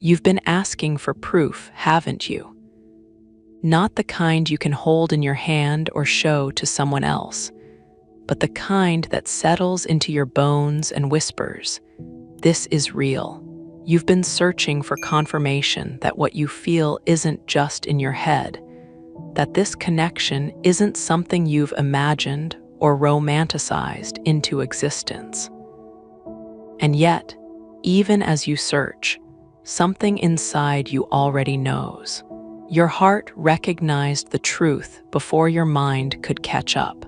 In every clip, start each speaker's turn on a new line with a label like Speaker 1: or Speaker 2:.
Speaker 1: You've been asking for proof, haven't you? Not the kind you can hold in your hand or show to someone else, but the kind that settles into your bones and whispers, "This is real." You've been searching for confirmation that what you feel isn't just in your head, that this connection isn't something you've imagined or romanticized into existence. And yet, even as you search, something inside you already knows. Your heart recognized the truth before your mind could catch up.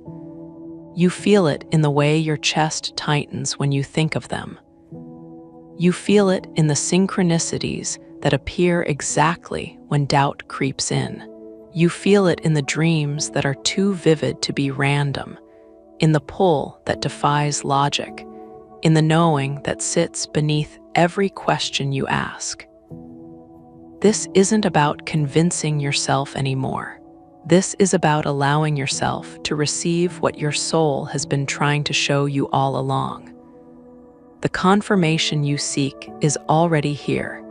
Speaker 1: You feel it in the way your chest tightens when you think of them. You feel it in the synchronicities that appear exactly when doubt creeps in. You feel it in the dreams that are too vivid to be random, in the pull that defies logic, in the knowing that sits beneath every question you ask. This isn't about convincing yourself anymore. This is about allowing yourself to receive what your soul has been trying to show you all along. The confirmation you seek is already here.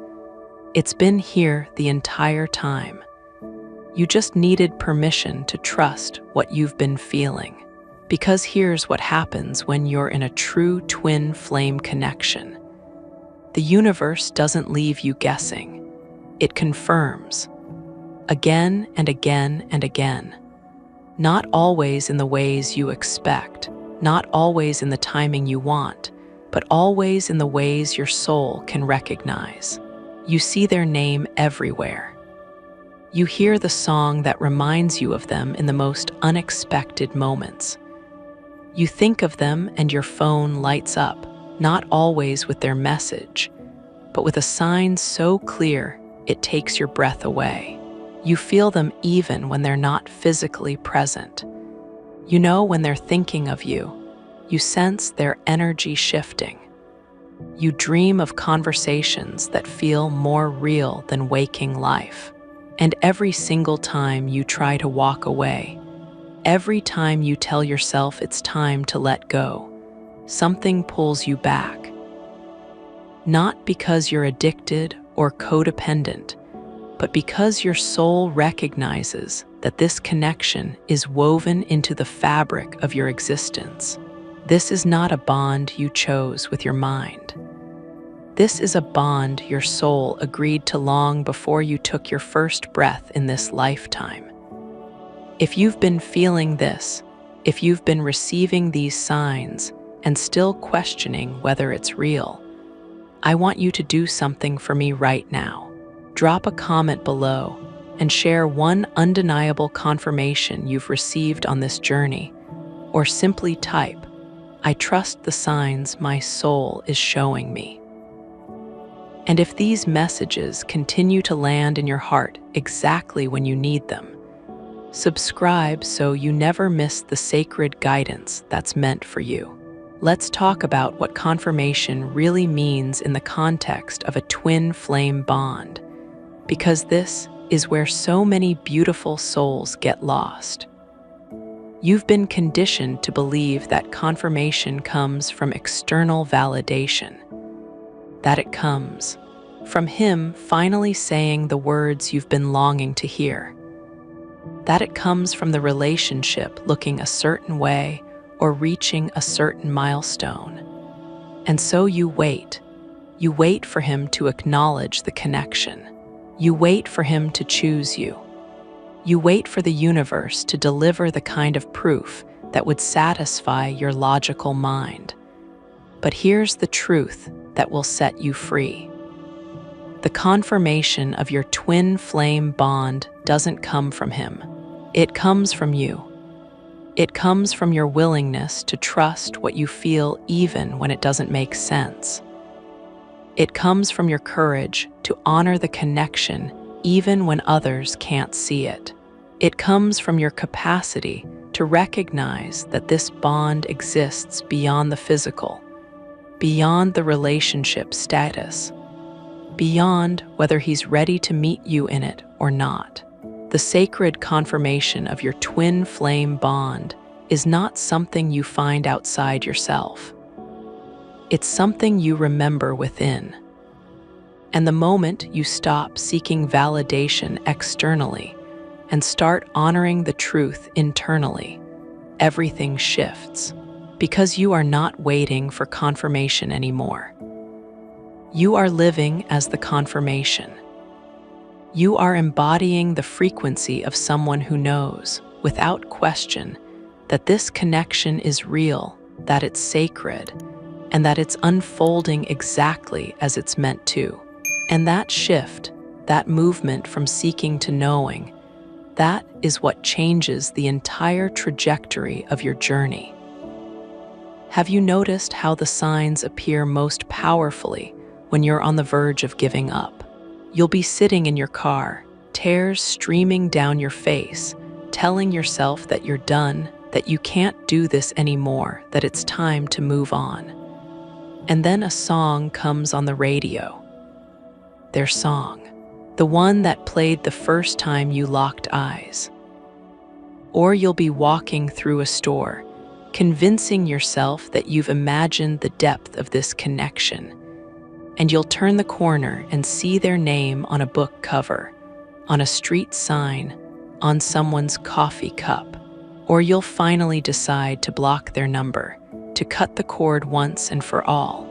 Speaker 1: It's been here the entire time. You just needed permission to trust what you've been feeling. Because here's what happens when you're in a true twin flame connection. The universe doesn't leave you guessing. It confirms. Again and again and again. Not always in the ways you expect, not always in the timing you want, but always in the ways your soul can recognize. You see their name everywhere. You hear the song that reminds you of them in the most unexpected moments. You think of them and your phone lights up, not always with their message, but with a sign so clear it takes your breath away. You feel them even when they're not physically present. You know when they're thinking of you. You sense their energy shifting. You dream of conversations that feel more real than waking life. And every single time you try to walk away, every time you tell yourself it's time to let go, something pulls you back. Not because you're addicted or codependent, but because your soul recognizes that this connection is woven into the fabric of your existence. This is not a bond you chose with your mind. This is a bond your soul agreed to long before you took your first breath in this lifetime. If you've been feeling this, if you've been receiving these signs and still questioning whether it's real, I want you to do something for me right now. Drop a comment below and share one undeniable confirmation you've received on this journey, or simply type, "I trust the signs my soul is showing me." And if these messages continue to land in your heart exactly when you need them, subscribe so you never miss the sacred guidance that's meant for you. Let's talk about what confirmation really means in the context of a twin flame bond, because this is where so many beautiful souls get lost. You've been conditioned to believe that confirmation comes from external validation, that it comes from him finally saying the words you've been longing to hear, that it comes from the relationship looking a certain way or reaching a certain milestone. And so you wait. You wait for him to acknowledge the connection. You wait for him to choose you. You wait for the universe to deliver the kind of proof that would satisfy your logical mind. But here's the truth that will set you free. The confirmation of your twin flame bond doesn't come from him. It comes from you. It comes from your willingness to trust what you feel even when it doesn't make sense. It comes from your courage to honor the connection even when others can't see it. It comes from your capacity to recognize that this bond exists beyond the physical, beyond the relationship status, beyond whether he's ready to meet you in it or not. The sacred confirmation of your twin flame bond is not something you find outside yourself. It's something you remember within. And the moment you stop seeking validation externally and start honoring the truth internally, everything shifts, because you are not waiting for confirmation anymore. You are living as the confirmation. You are embodying the frequency of someone who knows, without question, that this connection is real, that it's sacred, and that it's unfolding exactly as it's meant to. And that shift, that movement from seeking to knowing, that is what changes the entire trajectory of your journey. Have you noticed how the signs appear most powerfully when you're on the verge of giving up? You'll be sitting in your car, tears streaming down your face, telling yourself that you're done, that you can't do this anymore, that it's time to move on. And then a song comes on the radio. Their song, the one that played the first time you locked eyes. Or you'll be walking through a store, convincing yourself that you've imagined the depth of this connection, and you'll turn the corner and see their name on a book cover, on a street sign, on someone's coffee cup. Or you'll finally decide to block their number, to cut the cord once and for all.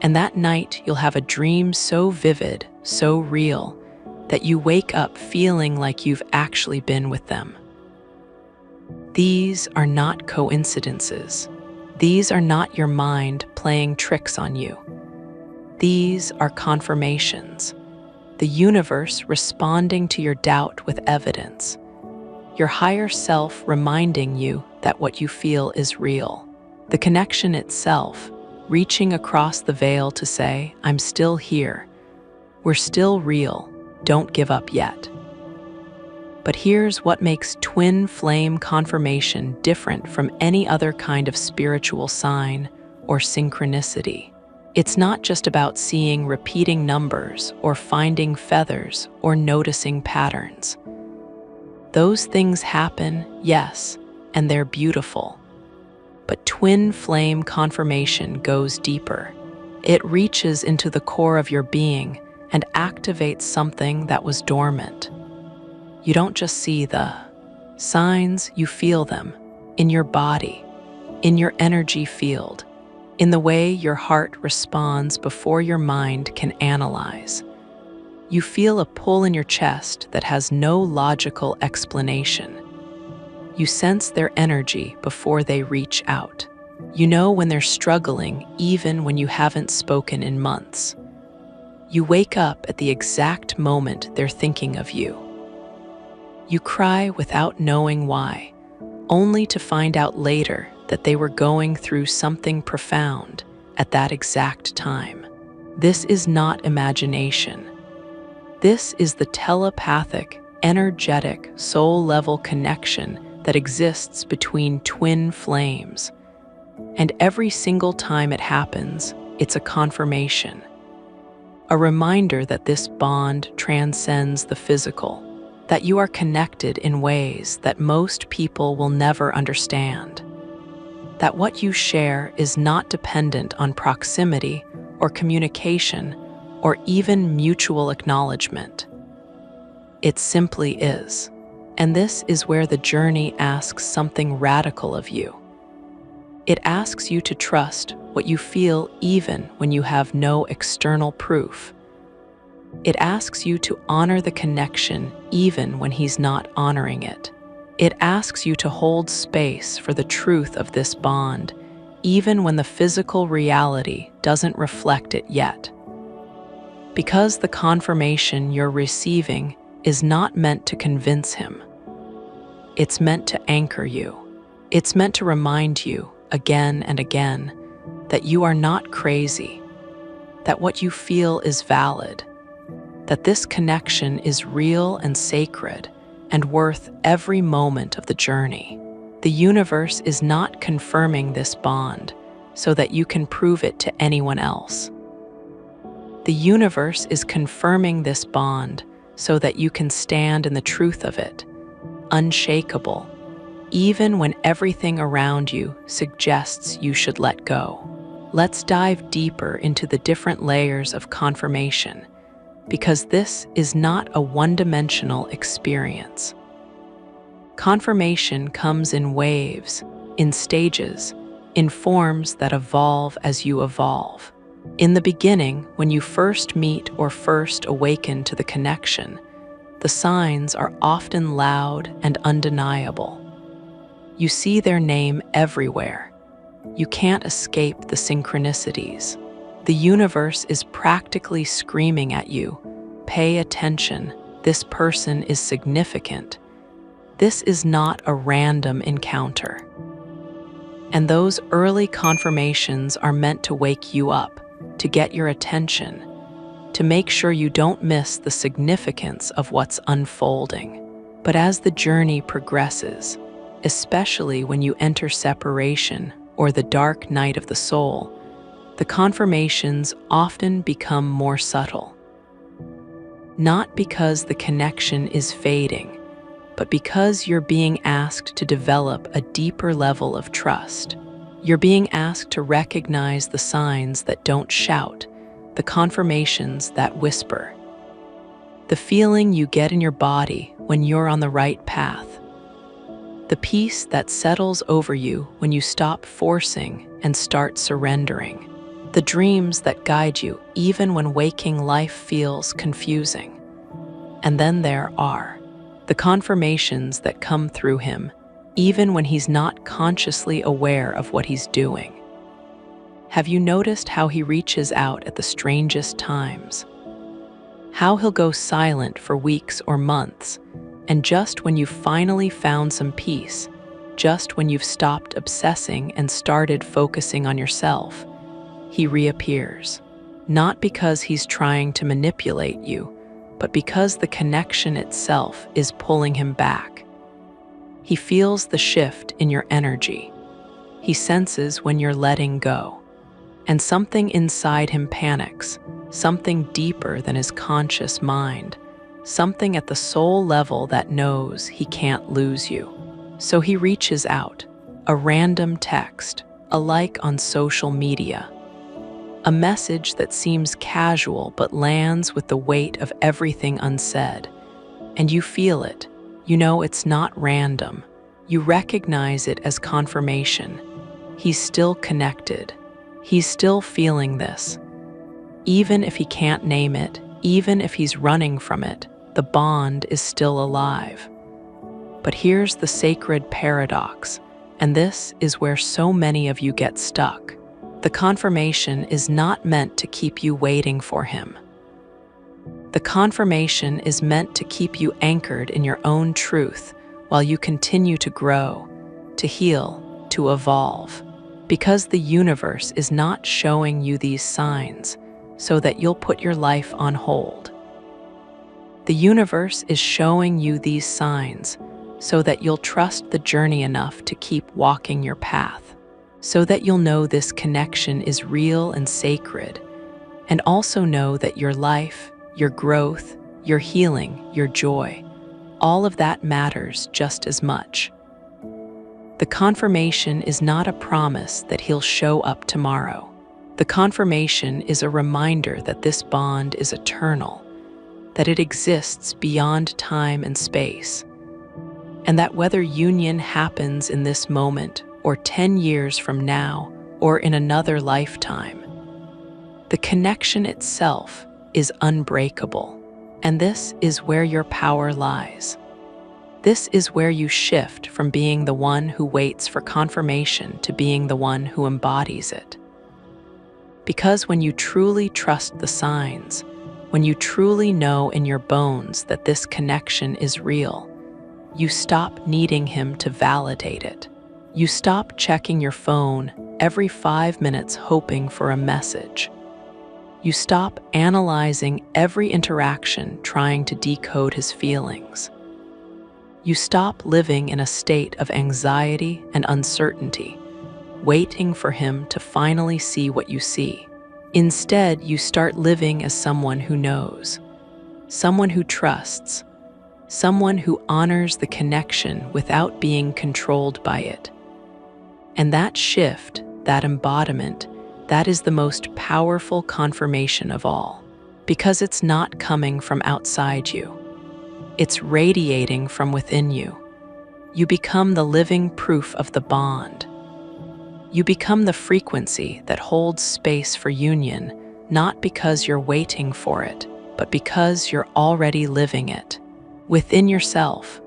Speaker 1: And that night you'll have a dream so vivid, so real, that you wake up feeling like you've actually been with them. These are not coincidences. These are not your mind playing tricks on you. These are confirmations, the universe responding to your doubt with evidence, your higher self reminding you that what you feel is real, the connection itself reaching across the veil to say, I'm still here, we're still real, don't give up yet. But here's what makes twin flame confirmation different from any other kind of spiritual sign or synchronicity. It's not just about seeing repeating numbers or finding feathers or noticing patterns. Those things happen, yes, and they're beautiful. But twin flame confirmation goes deeper. It reaches into the core of your being and activates something that was dormant. You don't just see the signs, you feel them in your body, in your energy field, in the way your heart responds before your mind can analyze. You feel a pull in your chest that has no logical explanation. You sense their energy before they reach out. You know when they're struggling even when you haven't spoken in months. You wake up at the exact moment they're thinking of you. You cry without knowing why, only to find out later that they were going through something profound at that exact time. This is not imagination. This is the telepathic, energetic, soul-level connection that exists between twin flames. And every single time it happens, it's a confirmation. A reminder that this bond transcends the physical, that you are connected in ways that most people will never understand. That what you share is not dependent on proximity or communication or even mutual acknowledgement. It simply is. And this is where the journey asks something radical of you. It asks you to trust what you feel even when you have no external proof. It asks you to honor the connection even when he's not honoring it. It asks you to hold space for the truth of this bond, even when the physical reality doesn't reflect it yet. Because the confirmation you're receiving is not meant to convince him. It's meant to anchor you. It's meant to remind you, again and again, that you are not crazy, that what you feel is valid, that this connection is real and sacred and worth every moment of the journey. The universe is not confirming this bond so that you can prove it to anyone else. The universe is confirming this bond so that you can stand in the truth of it, unshakable, even when everything around you suggests you should let go. Let's dive deeper into the different layers of confirmation because this is not a one-dimensional experience. Confirmation comes in waves, in stages, in forms that evolve as you evolve. In the beginning, when you first meet or first awaken to the connection, the signs are often loud and undeniable. You see their name everywhere. You can't escape the synchronicities. The universe is practically screaming at you, "Pay attention, this person is significant. This is not a random encounter." And those early confirmations are meant to wake you up, to get your attention, to make sure you don't miss the significance of what's unfolding. But as the journey progresses, especially when you enter separation or the dark night of the soul, the confirmations often become more subtle. Not because the connection is fading, but because you're being asked to develop a deeper level of trust. You're being asked to recognize the signs that don't shout, the confirmations that whisper. The feeling you get in your body when you're on the right path. The peace that settles over you when you stop forcing and start surrendering. The dreams that guide you even when waking life feels confusing. And then there are the confirmations that come through him, even when he's not consciously aware of what he's doing. Have you noticed how he reaches out at the strangest times? How he'll go silent for weeks or months, and just when you've finally found some peace, just when you've stopped obsessing and started focusing on yourself, he reappears. Not because he's trying to manipulate you, but because the connection itself is pulling him back. He feels the shift in your energy. He senses when you're letting go. And something inside him panics, something deeper than his conscious mind, something at the soul level that knows he can't lose you. So he reaches out, a random text, a like on social media, a message that seems casual but lands with the weight of everything unsaid. And you feel it. You know it's not random. You recognize it as confirmation. He's still connected. He's still feeling this. Even if he can't name it, even if he's running from it, the bond is still alive. But here's the sacred paradox, and this is where so many of you get stuck. The confirmation is not meant to keep you waiting for him. The confirmation is meant to keep you anchored in your own truth while you continue to grow, to heal, to evolve. Because the universe is not showing you these signs so that you'll put your life on hold. The universe is showing you these signs so that you'll trust the journey enough to keep walking your path, so that you'll know this connection is real and sacred, and also know that your life, your growth, your healing, your joy, all of that matters just as much. The confirmation is not a promise that he'll show up tomorrow. The confirmation is a reminder that this bond is eternal, that it exists beyond time and space, and that whether union happens in this moment or 10 years from now or in another lifetime, the connection itself is unbreakable. And this is where your power lies. This is where you shift from being the one who waits for confirmation to being the one who embodies it. Because when you truly trust the signs, when you truly know in your bones that this connection is real, you stop needing him to validate it. You stop checking your phone every 5 minutes hoping for a message. You stop analyzing every interaction trying to decode his feelings. You stop living in a state of anxiety and uncertainty, waiting for him to finally see what you see. Instead, you start living as someone who knows, someone who trusts, someone who honors the connection without being controlled by it. And that shift, that embodiment, that is the most powerful confirmation of all. because it's not coming from outside you. It's radiating from within you. You become the living proof of the bond. You become the frequency that holds space for union, not because you're waiting for it, but because you're already living it, within yourself.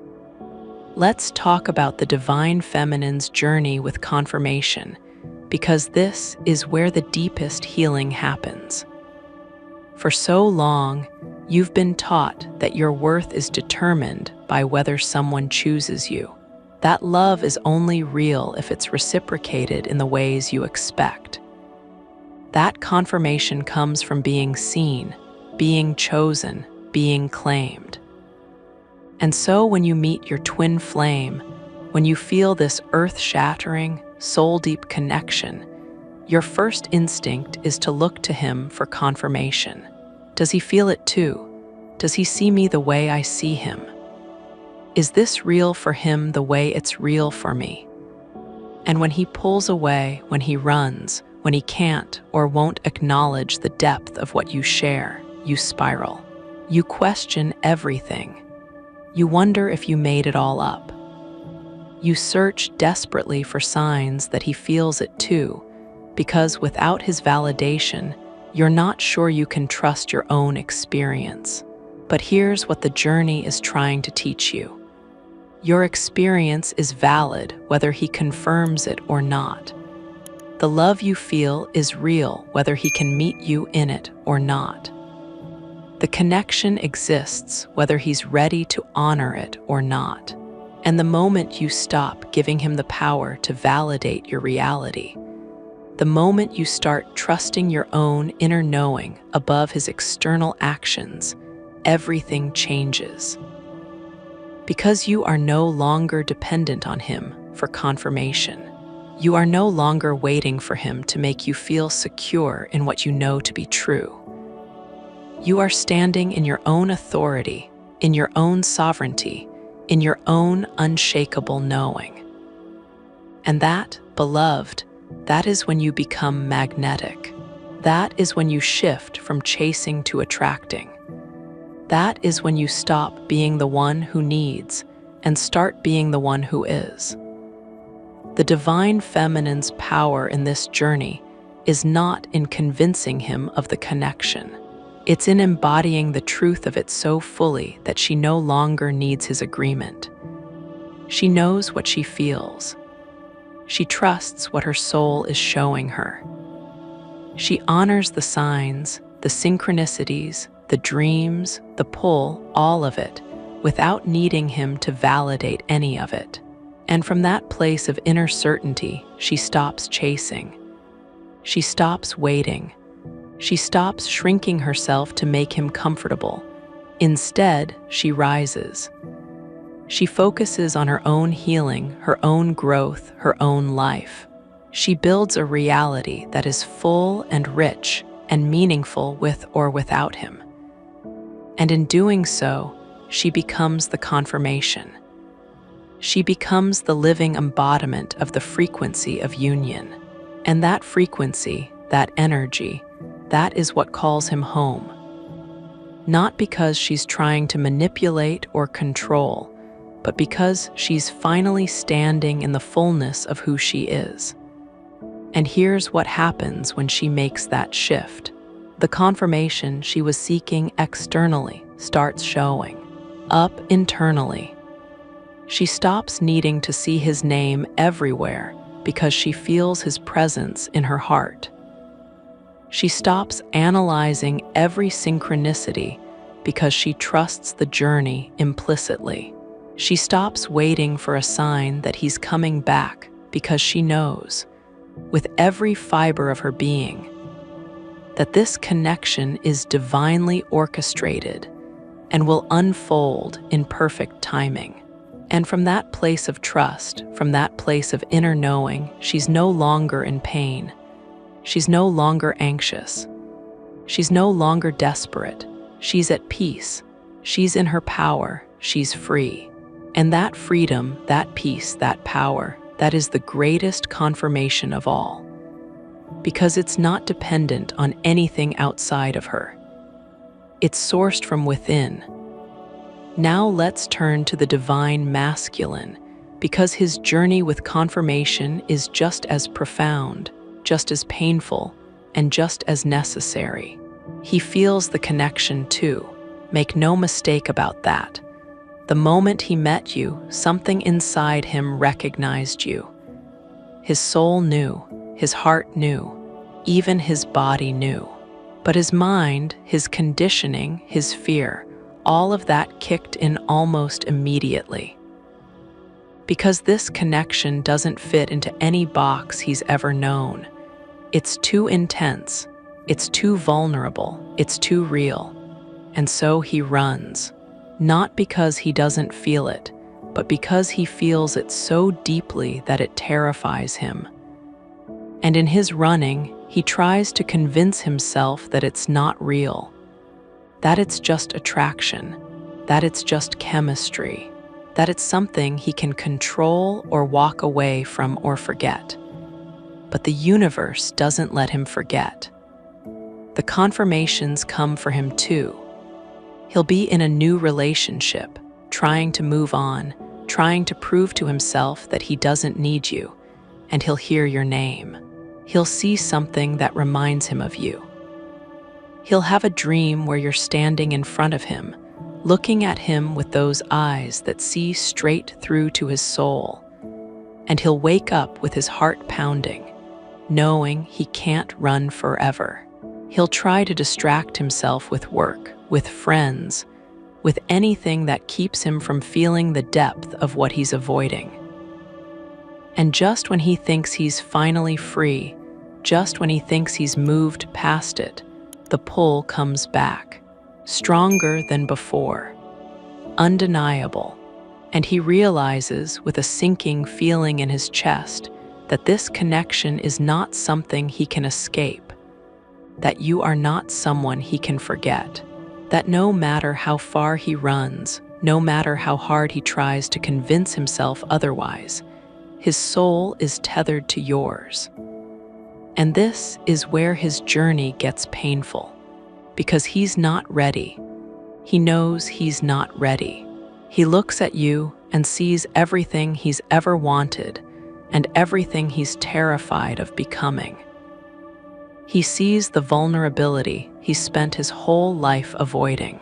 Speaker 1: Let's talk about the divine feminine's journey with confirmation, because this is where the deepest healing happens. For so long, you've been taught that your worth is determined by whether someone chooses you. That love is only real if it's reciprocated in the ways you expect. That confirmation comes from being seen, being chosen, being claimed. And so when you meet your twin flame, when you feel this earth-shattering, soul-deep connection, your first instinct is to look to him for confirmation. Does he feel it too? Does he see me the way I see him? Is this real for him the way it's real for me? And when he pulls away, when he runs, when he can't or won't acknowledge the depth of what you share, you spiral. You question everything. You wonder if you made it all up. You search desperately for signs that he feels it too, because without his validation, you're not sure you can trust your own experience. But here's what the journey is trying to teach you. Your experience is valid whether he confirms it or not. The love you feel is real whether he can meet you in it or not. The connection exists whether he's ready to honor it or not. And the moment you stop giving him the power to validate your reality, the moment you start trusting your own inner knowing above his external actions, everything changes. Because you are no longer dependent on him for confirmation. You are no longer waiting for him to make you feel secure in what you know to be true. You are standing in your own authority, in your own sovereignty, in your own unshakable knowing. And that, beloved, that is when you become magnetic. That is when you shift from chasing to attracting. That is when you stop being the one who needs and start being the one who is. The divine feminine's power in this journey is not in convincing him of the connection. It's in embodying the truth of it so fully that she no longer needs his agreement. She knows what she feels. She trusts what her soul is showing her. She honors the signs, the synchronicities, the dreams, the pull, all of it, without needing him to validate any of it. And from that place of inner certainty, she stops chasing. She stops waiting. She stops shrinking herself to make him comfortable. Instead, she rises. She focuses on her own healing, her own growth, her own life. She builds a reality that is full and rich and meaningful with or without him. And in doing so, she becomes the confirmation. She becomes the living embodiment of the frequency of union. And that frequency, that energy, that is what calls him home. Not because she's trying to manipulate or control, but because she's finally standing in the fullness of who she is. And here's what happens when she makes that shift. The confirmation she was seeking externally starts showing up internally. She stops needing to see his name everywhere because she feels his presence in her heart. She stops analyzing every synchronicity because she trusts the journey implicitly. She stops waiting for a sign that he's coming back because she knows, with every fiber of her being, that this connection is divinely orchestrated and will unfold in perfect timing. And from that place of trust, from that place of inner knowing, she's no longer in pain. She's no longer anxious. She's no longer desperate. She's at peace. She's in her power. She's free. And that freedom, that peace, that power, that is the greatest confirmation of all. Because it's not dependent on anything outside of her. It's sourced from within. Now let's turn to the divine masculine, because his journey with confirmation is just as profound, just as painful, and just as necessary. He feels the connection too. Make no mistake about that. The moment he met you, something inside him recognized you. His soul knew, his heart knew, even his body knew. But his mind, his conditioning, his fear, all of that kicked in almost immediately. Because this connection doesn't fit into any box he's ever known. It's too intense, it's too vulnerable, it's too real. And so he runs, not because he doesn't feel it, but because he feels it so deeply that it terrifies him. And in his running, he tries to convince himself that it's not real, that it's just attraction, that it's just chemistry, that it's something he can control or walk away from or forget. But the universe doesn't let him forget. The confirmations come for him too. He'll be in a new relationship, trying to move on, trying to prove to himself that he doesn't need you, and he'll hear your name. He'll see something that reminds him of you. He'll have a dream where you're standing in front of him, looking at him with those eyes that see straight through to his soul. And he'll wake up with his heart pounding, knowing he can't run forever. He'll try to distract himself with work, with friends, with anything that keeps him from feeling the depth of what he's avoiding. And just when he thinks he's finally free, just when he thinks he's moved past it, the pull comes back, stronger than before, undeniable, and he realizes with a sinking feeling in his chest that this connection is not something he can escape, that you are not someone he can forget, that no matter how far he runs, no matter how hard he tries to convince himself otherwise, his soul is tethered to yours. And this is where his journey gets painful, because he's not ready. He knows he's not ready. He looks at you and sees everything he's ever wanted and everything he's terrified of becoming. He sees the vulnerability he's spent his whole life avoiding.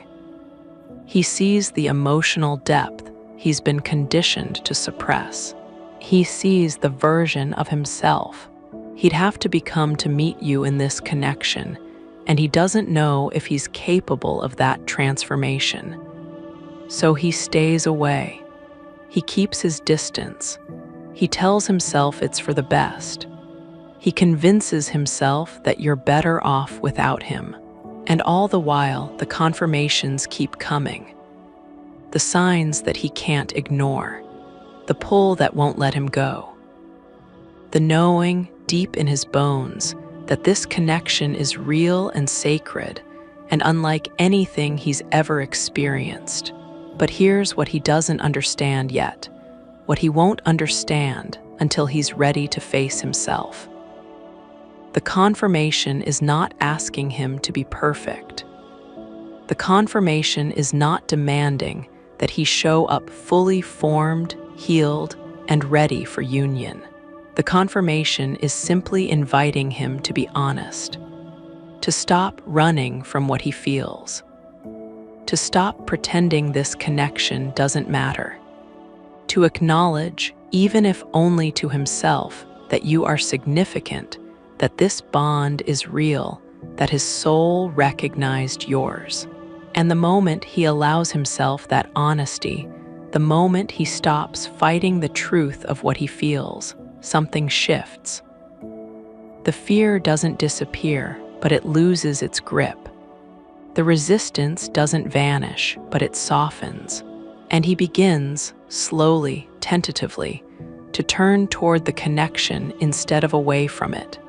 Speaker 1: He sees the emotional depth he's been conditioned to suppress. He sees the version of himself he'd have to become to meet you in this connection, and he doesn't know if he's capable of that transformation. So he stays away. He keeps his distance. He tells himself it's for the best. He convinces himself that you're better off without him. And all the while, the confirmations keep coming. The signs that he can't ignore. The pull that won't let him go. The knowing, deep in his bones, that this connection is real and sacred and unlike anything he's ever experienced. But here's what he doesn't understand yet, what he won't understand until he's ready to face himself. The confirmation is not asking him to be perfect. The confirmation is not demanding that he show up fully formed, healed, and ready for union. The confirmation is simply inviting him to be honest, to stop running from what he feels, to stop pretending this connection doesn't matter, to acknowledge, even if only to himself, that you are significant, that this bond is real, that his soul recognized yours. And the moment he allows himself that honesty, the moment he stops fighting the truth of what he feels, something shifts. The fear doesn't disappear, but it loses its grip. The resistance doesn't vanish, but it softens. And he begins, slowly, tentatively, to turn toward the connection instead of away from it.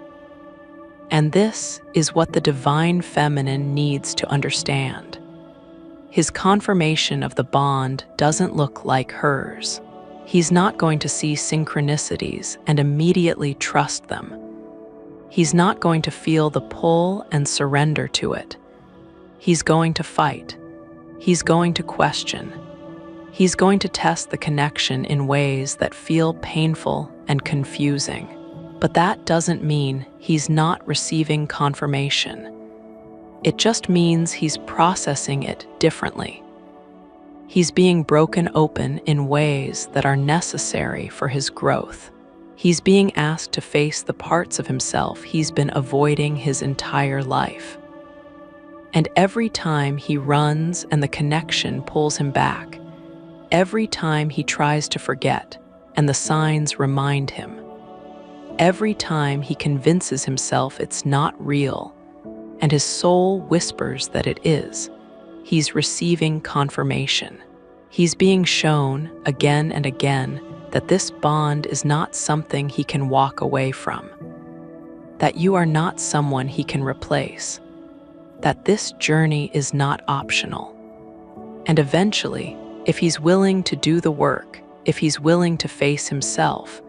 Speaker 1: And this is what the divine feminine needs to understand. His confirmation of the bond doesn't look like hers. He's not going to see synchronicities and immediately trust them. He's not going to feel the pull and surrender to it. He's going to fight. He's going to question. He's going to test the connection in ways that feel painful and confusing. But that doesn't mean he's not receiving confirmation. It just means he's processing it differently. He's being broken open in ways that are necessary for his growth. He's being asked to face the parts of himself he's been avoiding his entire life. And every time he runs and the connection pulls him back, every time he tries to forget and the signs remind him, every time he convinces himself it's not real and his soul whispers that it is, he's receiving confirmation. He's being shown again and again that this bond is not something he can walk away from, that you are not someone he can replace, that this journey is not optional. And eventually, if he's willing to do the work, if he's willing to face himself,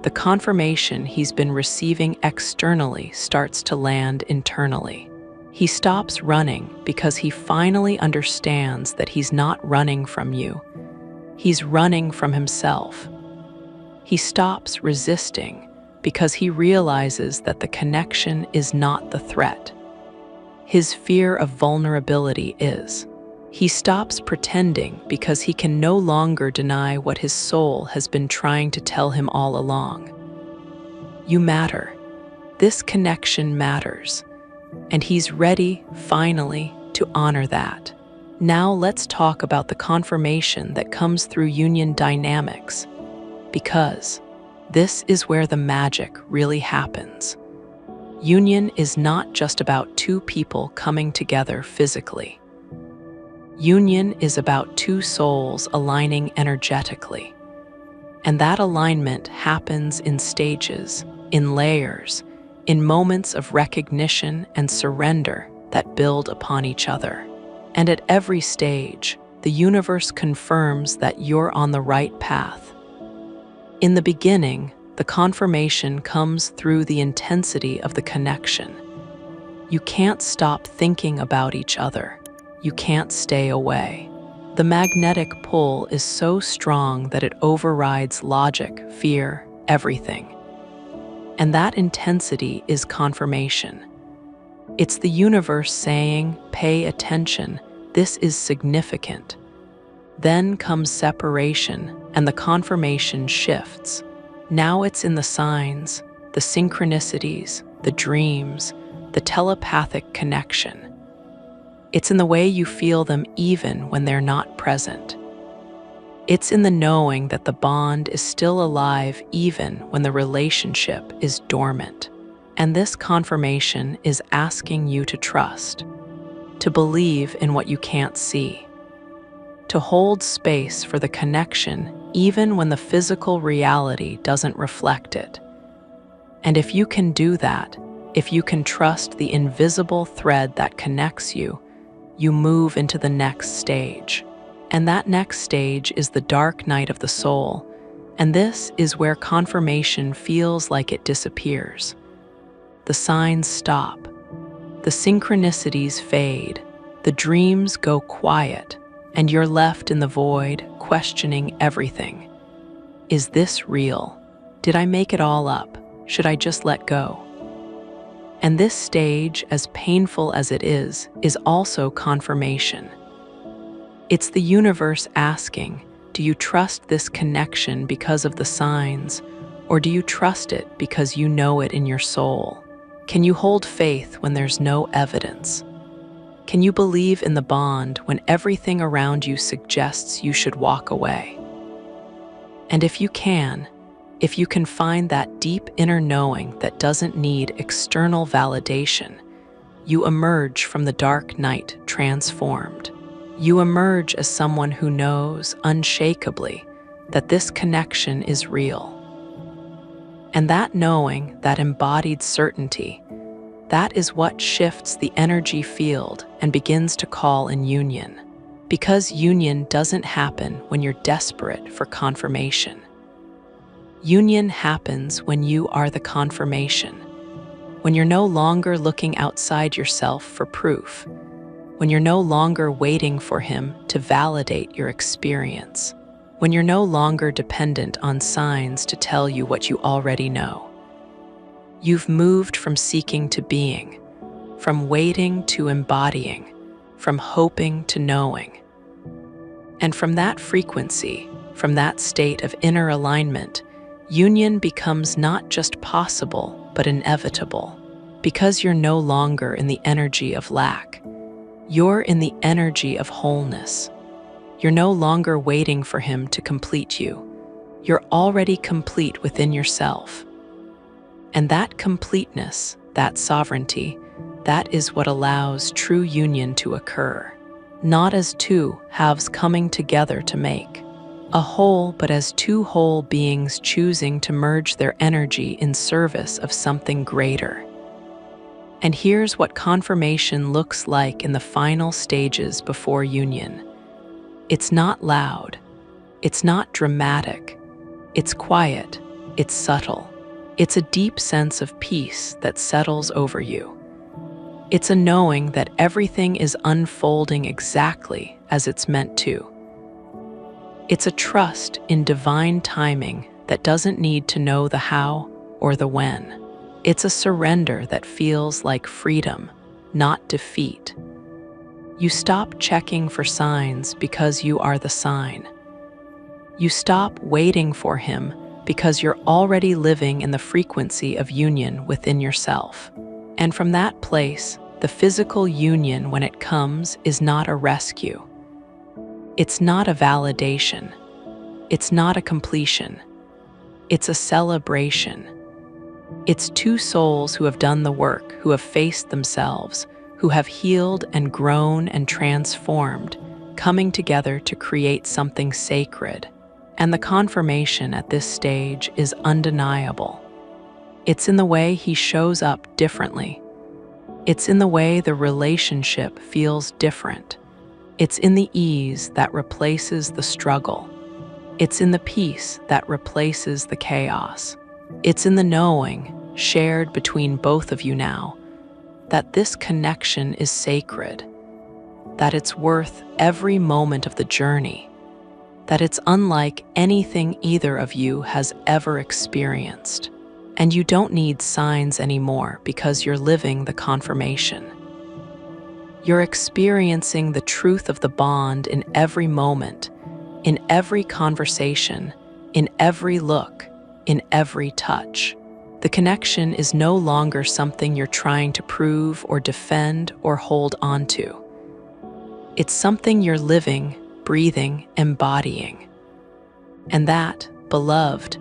Speaker 1: the confirmation he's been receiving externally starts to land internally. He stops running because he finally understands that he's not running from you. He's running from himself. He stops resisting because he realizes that the connection is not the threat. His fear of vulnerability is. He stops pretending because he can no longer deny what his soul has been trying to tell him all along. You matter. This connection matters. And he's ready, finally, to honor that. Now let's talk about the confirmation that comes through union dynamics, because this is where the magic really happens. Union is not just about two people coming together physically. Union is about two souls aligning energetically. And that alignment happens in stages, in layers, in moments of recognition and surrender that build upon each other. And at every stage, the universe confirms that you're on the right path. In the beginning, the confirmation comes through the intensity of the connection. You can't stop thinking about each other. You can't stay away. The magnetic pull is so strong that it overrides logic, fear, everything. And that intensity is confirmation. It's the universe saying, pay attention, this is significant. Then comes separation, and the confirmation shifts. Now it's in the signs, the synchronicities, the dreams, the telepathic connection. It's in the way you feel them even when they're not present. It's in the knowing that the bond is still alive even when the relationship is dormant. And this confirmation is asking you to trust, to believe in what you can't see, to hold space for the connection even when the physical reality doesn't reflect it. And if you can do that, if you can trust the invisible thread that connects you, you move into the next stage. And that next stage is the dark night of the soul, and this is where confirmation feels like it disappears. The signs stop, the synchronicities fade, the dreams go quiet, and you're left in the void, questioning everything. Is this real? Did I make it all up? Should I just let go? And this stage, as painful as it is also confirmation. It's the universe asking, do you trust this connection because of the signs, or do you trust it because you know it in your soul? Can you hold faith when there's no evidence? Can you believe in the bond when everything around you suggests you should walk away? And if you can find that deep inner knowing that doesn't need external validation, you emerge from the dark night transformed. You emerge as someone who knows unshakably that this connection is real. And that knowing, that embodied certainty, that is what shifts the energy field and begins to call in union. Because union doesn't happen when you're desperate for confirmation. Union happens when you are the confirmation, when you're no longer looking outside yourself for proof, when you're no longer waiting for him to validate your experience, when you're no longer dependent on signs to tell you what you already know. You've moved from seeking to being, from waiting to embodying, from hoping to knowing. And from that frequency, from that state of inner alignment, union becomes not just possible, but inevitable. Because you're no longer in the energy of lack, you're in the energy of wholeness. You're no longer waiting for him to complete you. You're already complete within yourself. And that completeness, that sovereignty, that is what allows true union to occur. Not as two halves coming together to make a whole, but as two whole beings choosing to merge their energy in service of something greater. And here's what confirmation looks like in the final stages before union. It's not loud, it's not dramatic, it's quiet, it's subtle. It's a deep sense of peace that settles over you. It's a knowing that everything is unfolding exactly as it's meant to. It's a trust in divine timing that doesn't need to know the how or the when. It's a surrender that feels like freedom, not defeat. You stop checking for signs because you are the sign. You stop waiting for him because you're already living in the frequency of union within yourself. And from that place, the physical union, when it comes, is not a rescue. It's not a validation. It's not a completion. It's a celebration. It's two souls who have done the work, who have faced themselves, who have healed and grown and transformed, coming together to create something sacred. And the confirmation at this stage is undeniable. It's in the way he shows up differently. It's in the way the relationship feels different. It's in the ease that replaces the struggle. It's in the peace that replaces the chaos. It's in the knowing, shared between both of you now, that this connection is sacred, that it's worth every moment of the journey, that it's unlike anything either of you has ever experienced. And you don't need signs anymore because you're living the confirmation. You're experiencing the truth of the bond in every moment, in every conversation, in every look, in every touch. The connection is no longer something you're trying to prove or defend or hold onto. It's something you're living, breathing, embodying. And that, beloved,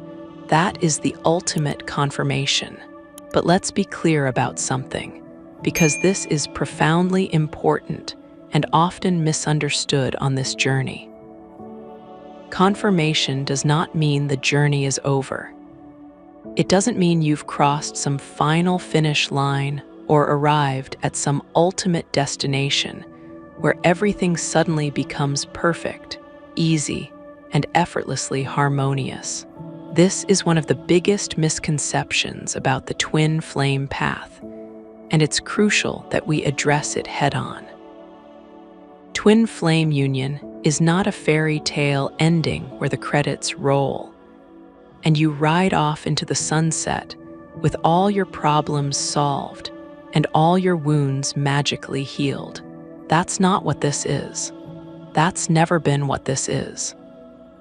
Speaker 1: that is the ultimate confirmation. But let's be clear about something, because this is profoundly important and often misunderstood on this journey. Confirmation does not mean the journey is over. It doesn't mean you've crossed some final finish line or arrived at some ultimate destination where everything suddenly becomes perfect, easy, and effortlessly harmonious. This is one of the biggest misconceptions about the twin flame path, and it's crucial that we address it head-on. Twin flame union is not a fairy tale ending where the credits roll and you ride off into the sunset with all your problems solved and all your wounds magically healed. That's not what this is. That's never been what this is.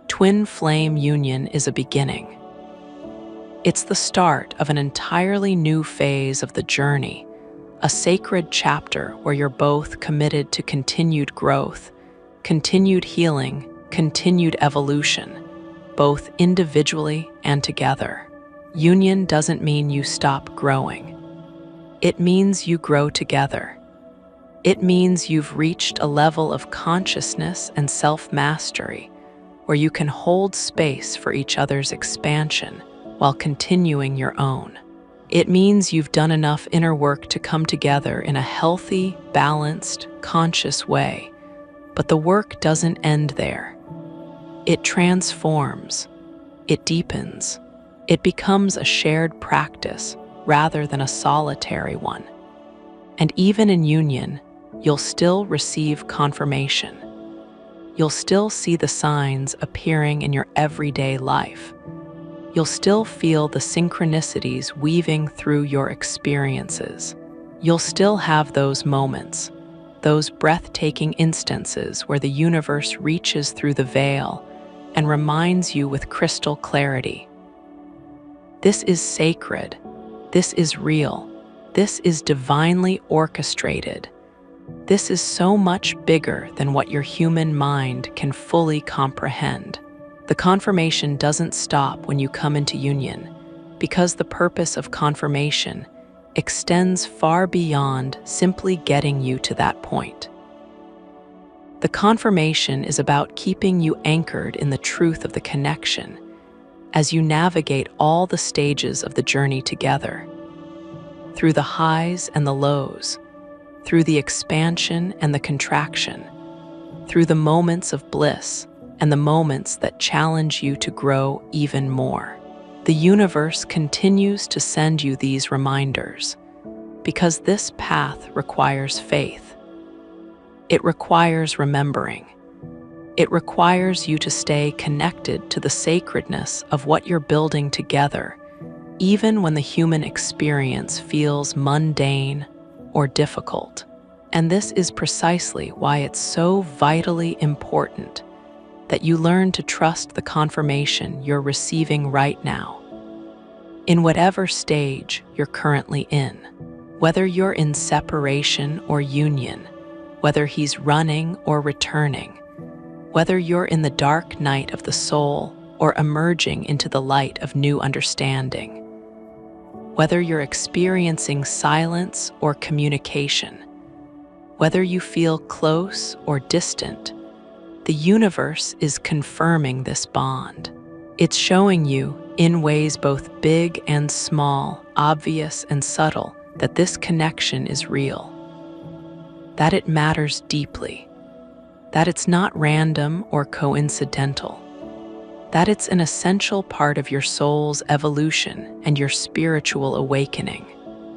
Speaker 1: Twin flame union is a beginning. It's the start of an entirely new phase of the journey, a sacred chapter where you're both committed to continued growth, continued healing, continued evolution, both individually and together. Union doesn't mean you stop growing. It means you grow together. It means you've reached a level of consciousness and self-mastery where you can hold space for each other's expansion while continuing your own. It means you've done enough inner work to come together in a healthy, balanced, conscious way. But the work doesn't end there. It transforms. It deepens. It becomes a shared practice rather than a solitary one. And even in union, you'll still receive confirmation. You'll still see the signs appearing in your everyday life. You'll still feel the synchronicities weaving through your experiences. You'll still have those moments, those breathtaking instances where the universe reaches through the veil and reminds you with crystal clarity. This is sacred. This is real. This is divinely orchestrated. This is so much bigger than what your human mind can fully comprehend. The confirmation doesn't stop when you come into union, because the purpose of confirmation extends far beyond simply getting you to that point. The confirmation is about keeping you anchored in the truth of the connection as you navigate all the stages of the journey together, through the highs and the lows, through the expansion and the contraction, through the moments of bliss and the moments that challenge you to grow even more. The universe continues to send you these reminders because this path requires faith. It requires remembering. It requires you to stay connected to the sacredness of what you're building together, even when the human experience feels mundane or difficult. And this is precisely why it's so vitally important that you learn to trust the confirmation you're receiving right now. In whatever stage you're currently in, whether you're in separation or union, whether he's running or returning, whether you're in the dark night of the soul or emerging into the light of new understanding, whether you're experiencing silence or communication, whether you feel close or distant, the universe is confirming this bond. It's showing you, in ways both big and small, obvious and subtle, that this connection is real, that it matters deeply, that it's not random or coincidental, that it's an essential part of your soul's evolution and your spiritual awakening.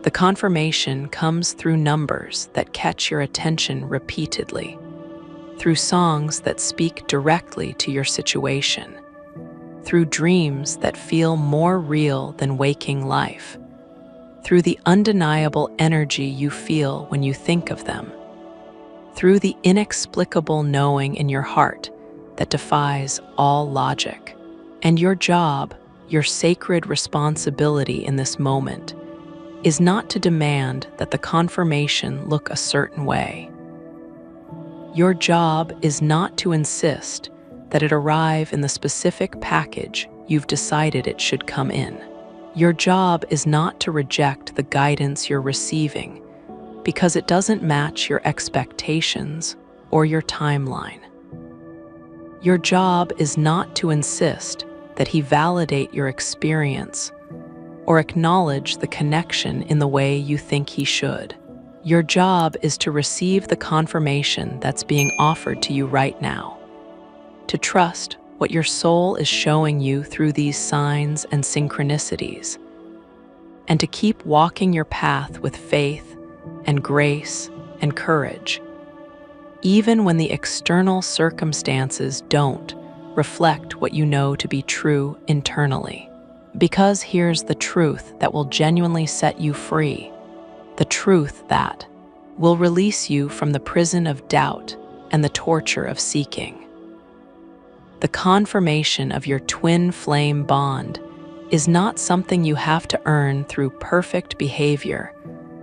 Speaker 1: The confirmation comes through numbers that catch your attention repeatedly, through songs that speak directly to your situation, through dreams that feel more real than waking life, through the undeniable energy you feel when you think of them, through the inexplicable knowing in your heart that defies all logic. And your job, your sacred responsibility in this moment, is not to demand that the confirmation look a certain way. Your job is not to insist that it arrive in the specific package you've decided it should come in. Your job is not to reject the guidance you're receiving because it doesn't match your expectations or your timeline. Your job is not to insist that he validate your experience or acknowledge the connection in the way you think he should. Your job is to receive the confirmation that's being offered to you right now, to trust what your soul is showing you through these signs and synchronicities, and to keep walking your path with faith and grace and courage, even when the external circumstances don't reflect what you know to be true internally. Because here's the truth that will genuinely set you free, the truth that will release you from the prison of doubt and the torture of seeking. The confirmation of your twin flame bond is not something you have to earn through perfect behavior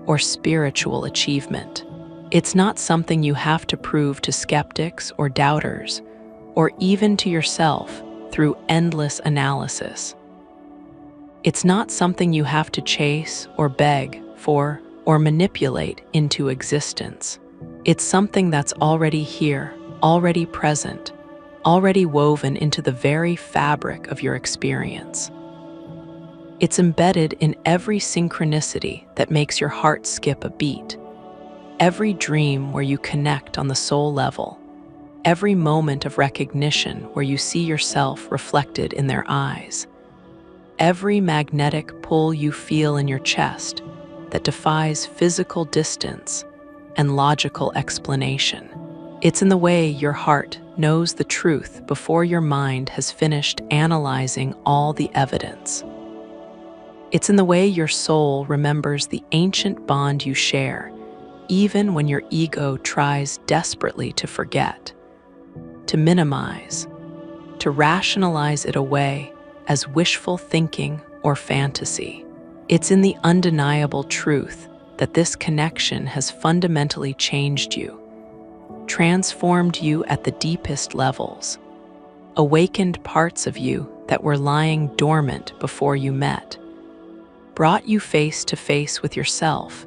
Speaker 1: or spiritual achievement. It's not something you have to prove to skeptics or doubters, or even to yourself through endless analysis. It's not something you have to chase or beg for or manipulate into existence. It's something that's already here, already present, already woven into the very fabric of your experience. It's embedded in every synchronicity that makes your heart skip a beat, every dream where you connect on the soul level, every moment of recognition where you see yourself reflected in their eyes, every magnetic pull you feel in your chest that defies physical distance and logical explanation. It's in the way your heart knows the truth before your mind has finished analyzing all the evidence. It's in the way your soul remembers the ancient bond you share, even when your ego tries desperately to forget, to minimize, to rationalize it away as wishful thinking or fantasy. It's in the undeniable truth that this connection has fundamentally changed you, transformed you at the deepest levels, awakened parts of you that were lying dormant before you met, brought you face to face with yourself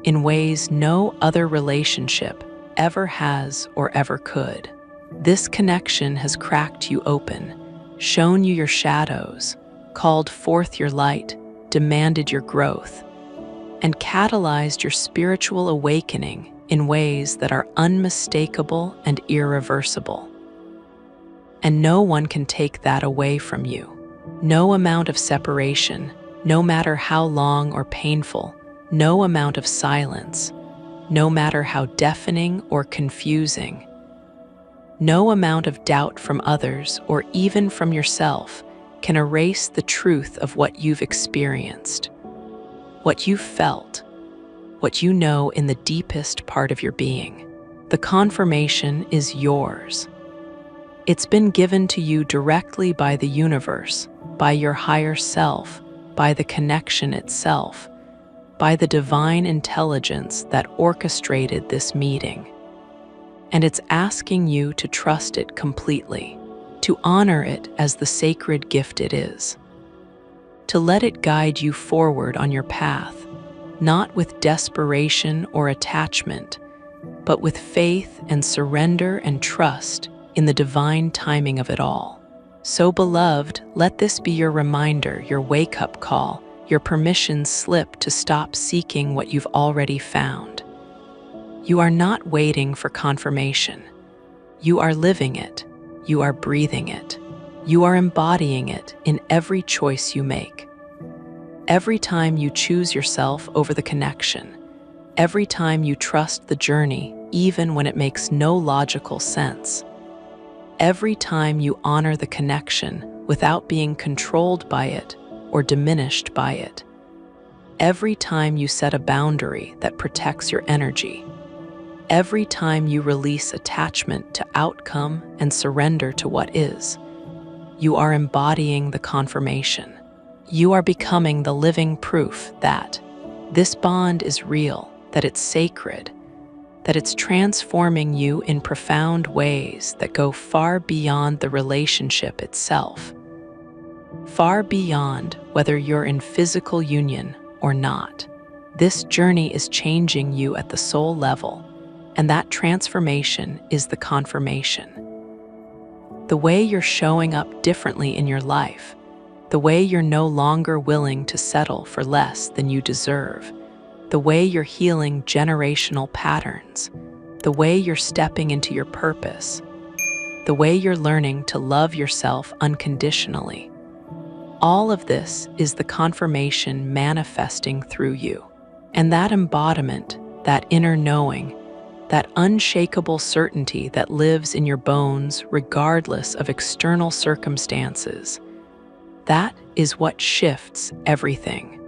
Speaker 1: in ways no other relationship ever has or ever could. This connection has cracked you open, shown you your shadows, called forth your light, demanded your growth, and catalyzed your spiritual awakening in ways that are unmistakable and irreversible. And no one can take that away from you. No amount of separation, no matter how long or painful, no amount of silence, no matter how deafening or confusing, no amount of doubt from others or even from yourself can erase the truth of what you've experienced, what you've felt, what you know in the deepest part of your being. The confirmation is yours. It's been given to you directly by the universe, by your higher self, by the connection itself, by the divine intelligence that orchestrated this meeting. And it's asking you to trust it completely, to honor it as the sacred gift it is, to let it guide you forward on your path, not with desperation or attachment, but with faith and surrender and trust in the divine timing of it all. So, beloved, let this be your reminder, your wake-up call, your permission slip to stop seeking what you've already found. You are not waiting for confirmation. You are living it. You are breathing it. You are embodying it in every choice you make. Every time you choose yourself over the connection, every time you trust the journey, even when it makes no logical sense, every time you honor the connection without being controlled by it or diminished by it, every time you set a boundary that protects your energy, every time you release attachment to outcome and surrender to what is, you are embodying the confirmation. You are becoming the living proof that this bond is real, that it's sacred, that it's transforming you in profound ways that go far beyond the relationship itself, far beyond whether you're in physical union or not. This journey is changing you at the soul level, and that transformation is the confirmation. The way you're showing up differently in your life, the way you're no longer willing to settle for less than you deserve, the way you're healing generational patterns, the way you're stepping into your purpose, the way you're learning to love yourself unconditionally. All of this is the confirmation manifesting through you. And that embodiment, that inner knowing, that unshakable certainty that lives in your bones regardless of external circumstances, that is what shifts everything.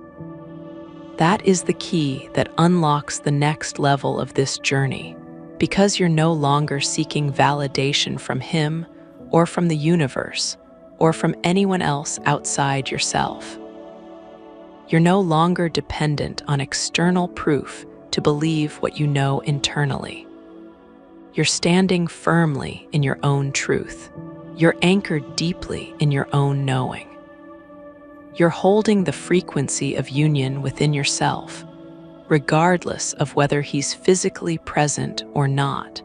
Speaker 1: That is the key that unlocks the next level of this journey, because you're no longer seeking validation from him or from the universe or from anyone else outside yourself. You're no longer dependent on external proof to believe what you know internally. You're standing firmly in your own truth. You're anchored deeply in your own knowing. You're holding the frequency of union within yourself, regardless of whether he's physically present or not,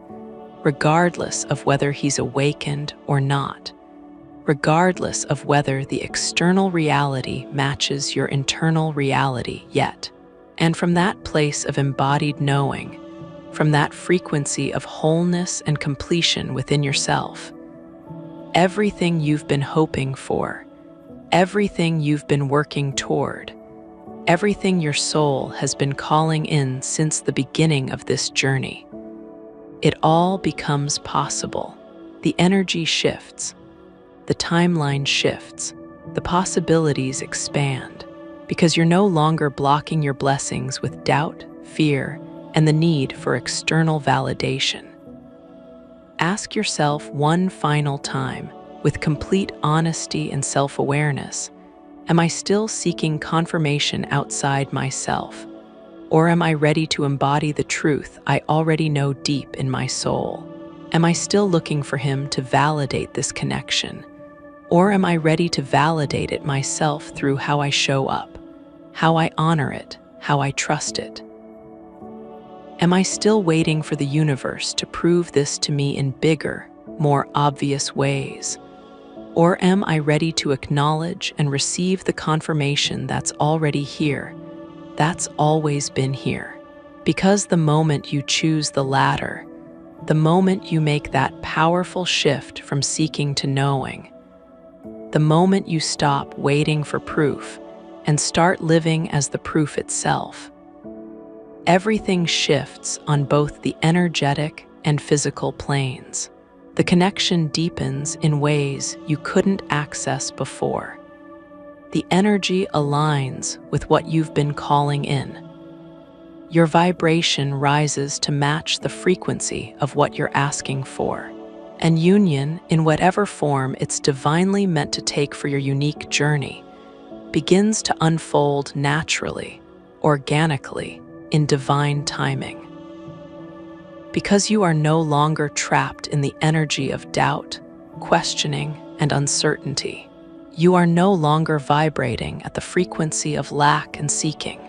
Speaker 1: regardless of whether he's awakened or not, regardless of whether the external reality matches your internal reality yet. And from that place of embodied knowing, from that frequency of wholeness and completion within yourself, everything you've been hoping for, everything you've been working toward, everything your soul has been calling in since the beginning of this journey. It all becomes possible. The energy shifts, the timeline shifts, the possibilities expand, because you're no longer blocking your blessings with doubt, fear, and the need for external validation. Ask yourself one final time, with complete honesty and self-awareness, am I still seeking confirmation outside myself? Or am I ready to embody the truth I already know deep in my soul? Am I still looking for him to validate this connection? Or am I ready to validate it myself through how I show up, how I honor it, how I trust it? Am I still waiting for the universe to prove this to me in bigger, more obvious ways? Or am I ready to acknowledge and receive the confirmation that's already here, that's always been here? Because the moment you choose the latter, the moment you make that powerful shift from seeking to knowing, the moment you stop waiting for proof and start living as the proof itself, everything shifts on both the energetic and physical planes. The connection deepens in ways you couldn't access before. The energy aligns with what you've been calling in. Your vibration rises to match the frequency of what you're asking for. And union, in whatever form it's divinely meant to take for your unique journey, begins to unfold naturally, organically, in divine timing. Because you are no longer trapped in the energy of doubt, questioning, and uncertainty. You are no longer vibrating at the frequency of lack and seeking.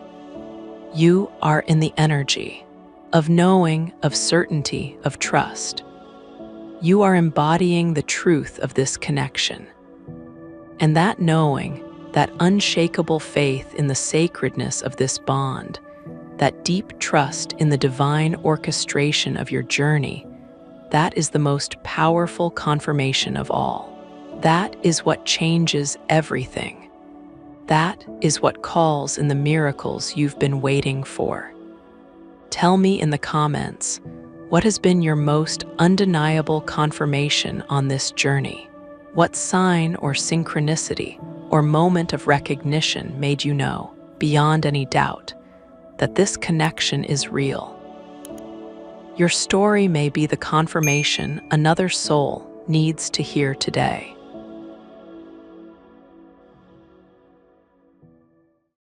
Speaker 1: You are in the energy of knowing, of certainty, of trust. You are embodying the truth of this connection. And that knowing, that unshakable faith in the sacredness of this bond, that deep trust in the divine orchestration of your journey, that is the most powerful confirmation of all. That is what changes everything. That is what calls in the miracles you've been waiting for. Tell me in the comments, what has been your most undeniable confirmation on this journey? What sign or synchronicity or moment of recognition made you know, beyond any doubt, that this connection is real? Your story may be the confirmation another soul needs to hear today.